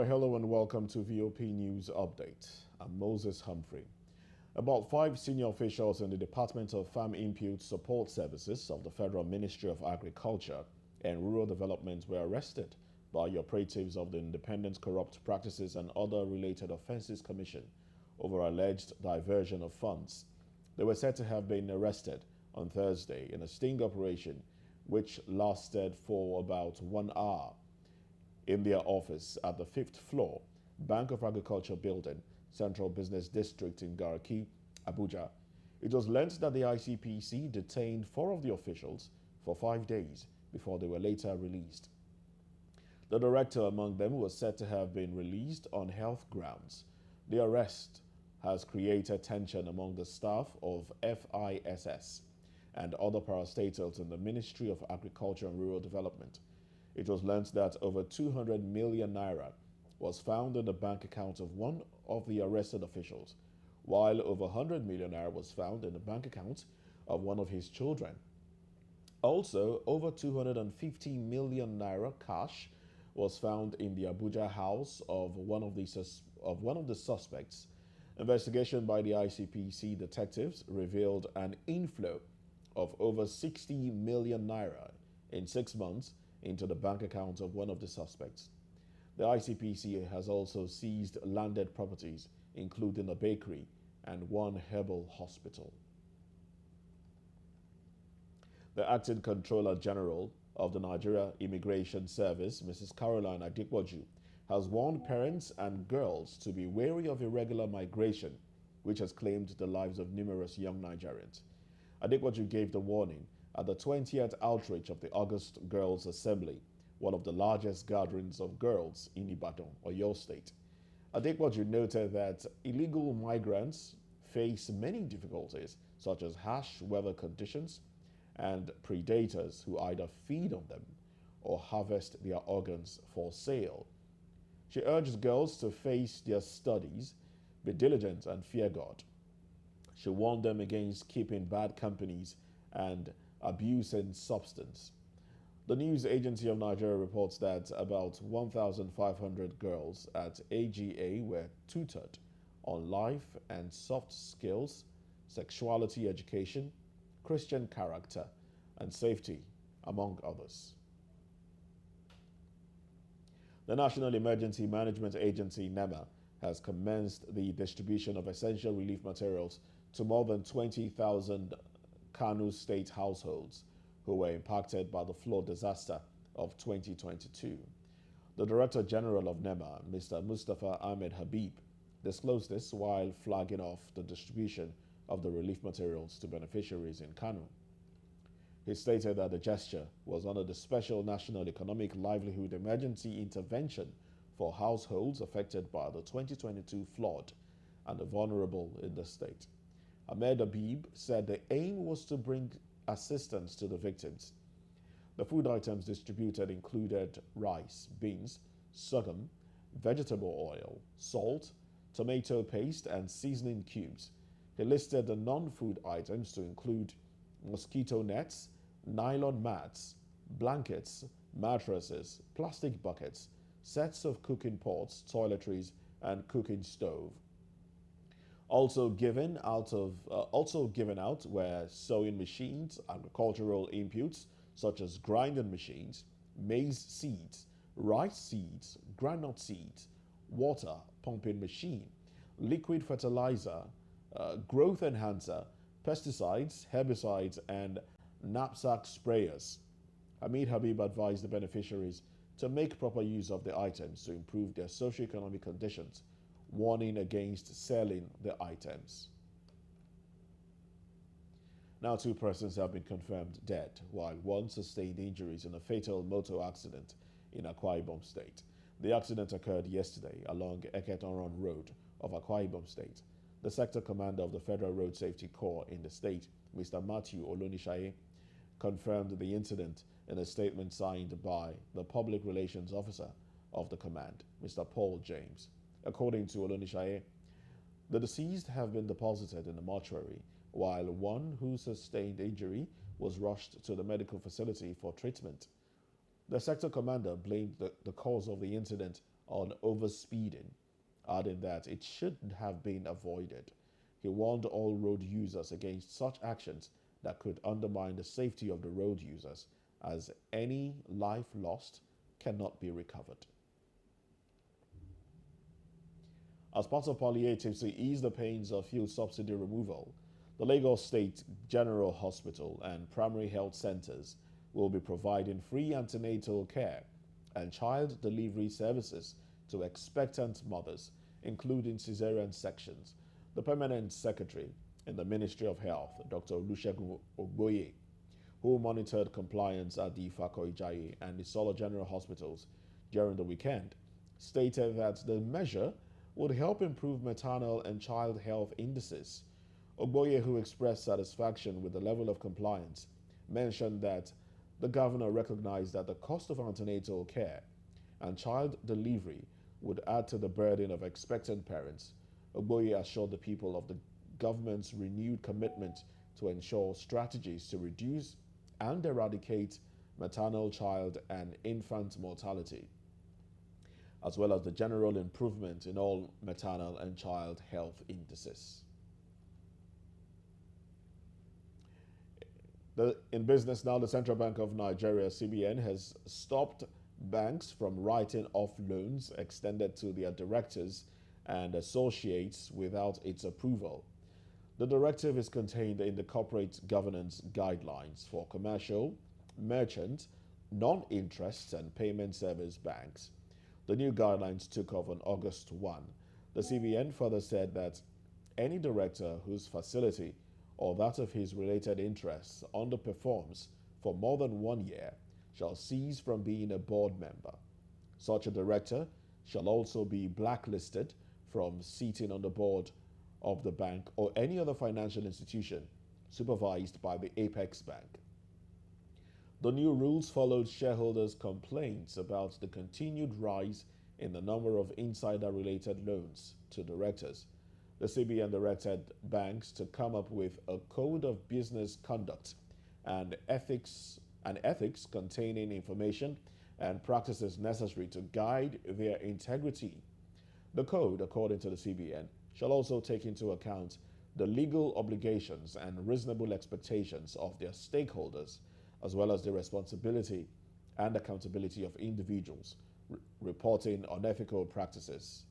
Hello and welcome to VOP News Update. I'm Moses Humphrey. About 5 senior officials in the Department of Farm Input Support Services of the Federal Ministry of Agriculture and Rural Development were arrested by the operatives of the Independent Corrupt Practices and Other Related Offences Commission over alleged diversion of funds. They were said to have been arrested on Thursday in a sting operation which lasted for about 1 hour in their office at the 5th floor, Bank of Agriculture building, Central Business District in Garki, Abuja. It was learned that the ICPC detained 4 of the officials for 5 days before they were later released. The director among them was said to have been released on health grounds. The arrest has created tension among the staff of FISS and other parastatals in the Ministry of Agriculture and Rural Development. It was learnt that over 200 million naira was found in the bank account of one of the arrested officials, while over 100 million naira was found in the bank account of one of his children. Also, over 250 million naira cash was found in the Abuja house of one of the suspects. Investigation by the ICPC detectives revealed an inflow of over 60 million naira in 6 months into the bank account of one of the suspects. The ICPC has also seized landed properties, including a bakery and one herbal hospital. The Acting Controller General of the Nigeria Immigration Service, Mrs. Caroline Adepoju, has warned parents and girls to be wary of irregular migration, which has claimed the lives of numerous young Nigerians. Adepoju gave the warning at the 20th outreach of the August Girls Assembly, one of the largest gatherings of girls in Ibadan, Oyo State. Adepoju noted that illegal migrants face many difficulties, such as harsh weather conditions and predators who either feed on them or harvest their organs for sale. She urged girls to face their studies, be diligent and fear God. She warned them against keeping bad companies and abuse and substance. The News Agency of Nigeria reports that about 1,500 girls at AGA were tutored on life and soft skills, sexuality education, Christian character, and safety, among others. The National Emergency Management Agency, NEMA, has commenced the distribution of essential relief materials to more than 20,000 Kano State households who were impacted by the flood disaster of 2022. The Director General of NEMA, Mr. Mustafa Ahmed Habib, disclosed this while flagging off the distribution of the relief materials to beneficiaries in Kano. He stated that the gesture was under the Special National Economic Livelihood Emergency Intervention for households affected by the 2022 flood and the vulnerable in the state. Ahmed Habib said the aim was to bring assistance to the victims. The food items distributed included rice, beans, sorghum, vegetable oil, salt, tomato paste, and seasoning cubes. He listed the non-food items to include mosquito nets, nylon mats, blankets, mattresses, plastic buckets, sets of cooking pots, toiletries, and cooking stove. Also given out were sewing machines, agricultural inputs such as grinding machines, maize seeds, rice seeds, groundnut seeds, water pumping machine, liquid fertilizer, growth enhancer, pesticides, herbicides, and knapsack sprayers. Hamid Habib advised the beneficiaries to make proper use of the items to improve their socioeconomic conditions, warning against selling the items. Now 2 persons have been confirmed dead, while 1 sustained injuries in a fatal motor accident in Akwa Ibom State. The accident occurred yesterday along Eketoron Road of Akwa Ibom State. The sector commander of the Federal Road Safety Corps in the state, Mr. Matthew Olonishaye, confirmed the incident in a statement signed by the public relations officer of the command, Mr. Paul James. According to Olonishaye, the deceased have been deposited in the mortuary, while 1 who sustained injury was rushed to the medical facility for treatment. The sector commander blamed the cause of the incident on overspeeding, adding that it should have been avoided. He warned all road users against such actions that could undermine the safety of the road users, as any life lost cannot be recovered. As part of palliatives to ease the pains of fuel subsidy removal, the Lagos State General Hospital and primary health centers will be providing free antenatal care and child delivery services to expectant mothers, including cesarean sections. The permanent secretary in the Ministry of Health, Dr. Olusegun Ogboye, who monitored compliance at the Fakoijaye and the Solo General Hospitals during the weekend, stated that the measure would help improve maternal and child health indices. Ogboye, who expressed satisfaction with the level of compliance, mentioned that the governor recognized that the cost of antenatal care and child delivery would add to the burden of expectant parents. Ogboye assured the people of the government's renewed commitment to ensure strategies to reduce and eradicate maternal, child, and infant mortality, as well as the general improvement in all maternal and child health indices. In business now, the Central Bank of Nigeria, CBN, has stopped banks from writing off loans extended to their directors and associates without its approval. The directive is contained in the Corporate Governance Guidelines for commercial, merchant, non-interest, and payment service banks. The new guidelines took off on August 1. The CBN further said that any director whose facility or that of his related interests underperforms for more than 1 year shall cease from being a board member. Such a director shall also be blacklisted from seating on the board of the bank or any other financial institution supervised by the Apex Bank. The new rules followed shareholders' complaints about the continued rise in the number of insider-related loans to directors. The CBN directed banks to come up with a code of business conduct and ethics containing information and practices necessary to guide their integrity. The code, according to the CBN, shall also take into account the legal obligations and reasonable expectations of their stakeholders, as well as the responsibility and accountability of individuals reporting unethical practices.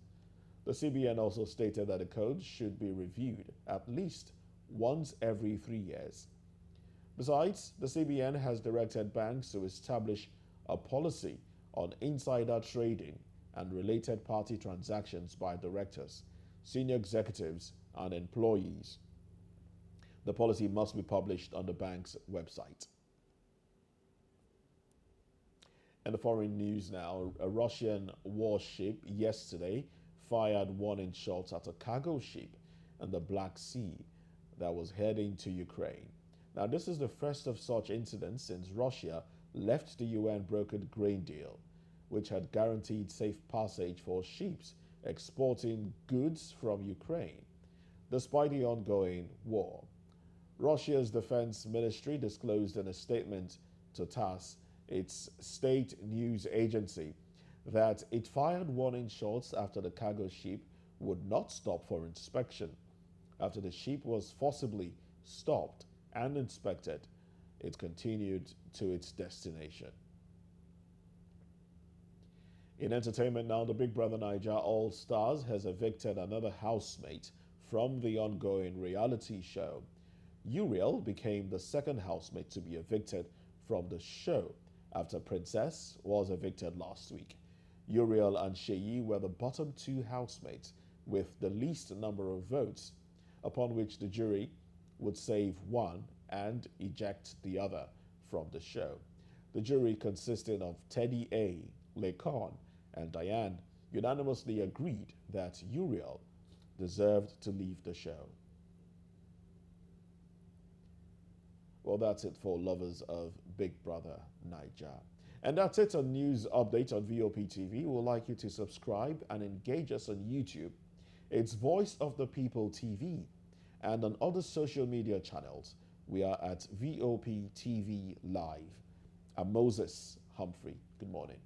The CBN also stated that the code should be reviewed at least once every 3 years. Besides, the CBN has directed banks to establish a policy on insider trading and related party transactions by directors, senior executives, and employees. The policy must be published on the bank's website. In the foreign news now, a Russian warship yesterday fired warning shots at a cargo ship in the Black Sea that was heading to Ukraine. Now, this is the first of such incidents since Russia left the UN-brokered grain deal, which had guaranteed safe passage for ships exporting goods from Ukraine. Despite the ongoing war, Russia's defense ministry disclosed in a statement to TASS, its state news agency, that it fired warning shots after the cargo ship would not stop for inspection. After the ship was forcibly stopped and inspected, it continued to its destination. In entertainment now, the Big Brother Naija All Stars has evicted another housemate from the ongoing reality show. Uriel became the second housemate to be evicted from the show after Princess was evicted last week. Uriel and Sheyi were the bottom two housemates with the least number of votes, upon which the jury would save one and eject the other from the show. The jury, consisting of Teddy A, Lekon, and Diane, unanimously agreed that Uriel deserved to leave the show. Well, that's it for lovers of Big Brother Naija. And that's it on News Update on VOP TV. We'd like you to subscribe and engage us on YouTube. It's Voice of the People TV. And on other social media channels, we are at VOP TV Live. I'm Moses Humphrey. Good morning.